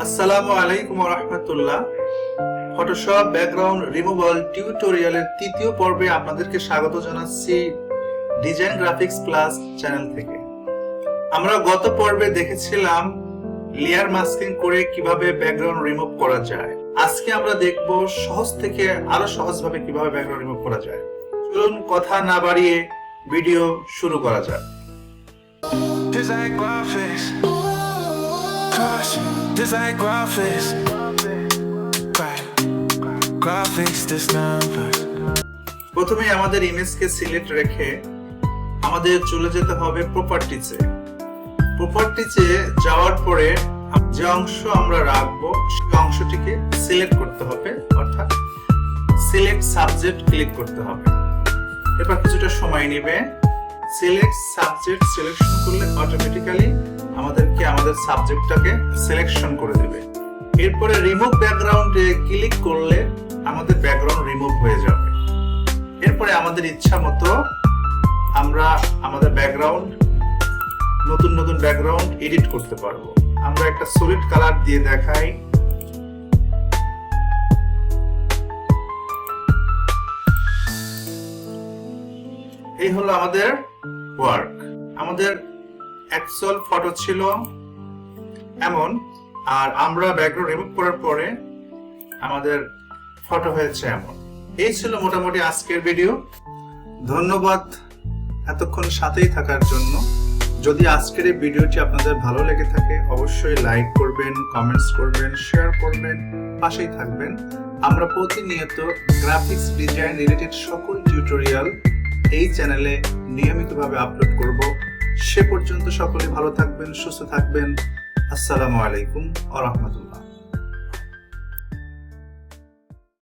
আসসালামু আলাইকুম ওয়া রাহমাতুল্লাহ। ফটোশপ ব্যাকগ্রাউন্ড রিমুভাল টিউটোরিয়ালের তৃতীয় পর্বে আপনাদেরকে স্বাগত জানাচ্ছি ডিজাইন গ্রাফিক্স প্লাস চ্যানেল থেকে। আমরা গত পর্বে দেখেছিলাম লেয়ার মাস্কিং করে কিভাবে ব্যাকগ্রাউন্ড রিমুভ করা যায়। আজকে আমরা দেখব সহজ থেকে আরো সহজভাবে কিভাবে ব্যাকগ্রাউন্ড রিমুভ করা যায়। চলুন কথা না বাড়িয়ে ভিডিও শুরু করা যাক। Design graphics, graphics this number. প্রথমে আমাদের ইমেজকে সিলেক্ট রেখে আমাদের চলে যেতে হবে প্রপার্টিজে। প্রপার্টিজে যাওয়ার পরে যে অংশ আমরা রাখবো সেই অংশটিকে সিলেক্ট করতে হবে, অর্থাৎ সিলেক্ট সাবজেক্ট ক্লিক করতে হবে। এরপর কিছুটা সময় নেবে। সিলেক্ট সাবজেক্ট সিলেকশন করলে অটোমেটিক্যালি আমাদের সাবজেক্টটাকে সিলেকশন করে দিবে। এরপরে রিমুভ ব্যাকগ্রাউন্ডে ক্লিক করলে আমাদের ব্যাকগ্রাউন্ড রিমুভ হয়ে যাবে। এরপরে আমাদের ইচ্ছা মতো আমরা আমাদের ব্যাকগ্রাউন্ড নতুন ব্যাকগ্রাউন্ড এডিট করতে পারবো। আমরা একটা সলিড কালার দিয়ে দেখাই। এই হলো আমাদের ওয়ার্ক। আমাদের অ্যাকচুয়াল ফটো ছিল এমন, আর আমরা ব্যাকগ্রাউন্ড রিমুভ করার পরে আমাদের ফটো হয়েছে এমন। এই ছিল মোটামুটি আজকের ভিডিও। ধন্যবাদ এতক্ষণ সাথেই থাকার জন্য। যদি আজকের এই ভিডিওটি আপনাদের ভালো লেগে থাকে অবশ্যই লাইক করবেন, কমেন্টস করবেন, শেয়ার করবেন, পাশেই থাকবেন। আমরা প্রতিনিয়ত গ্রাফিক্স ডিজাইন রিলেটেড সকল টিউটোরিয়াল এই চ্যানেলে নিয়মিতভাবে আপলোড করব। সে পর্যন্ত সকলে ভালো থাকবেন, সুস্থ থাকবেন। আসসালামু আলাইকুম ওয়া রাহমাতুল্লাহ।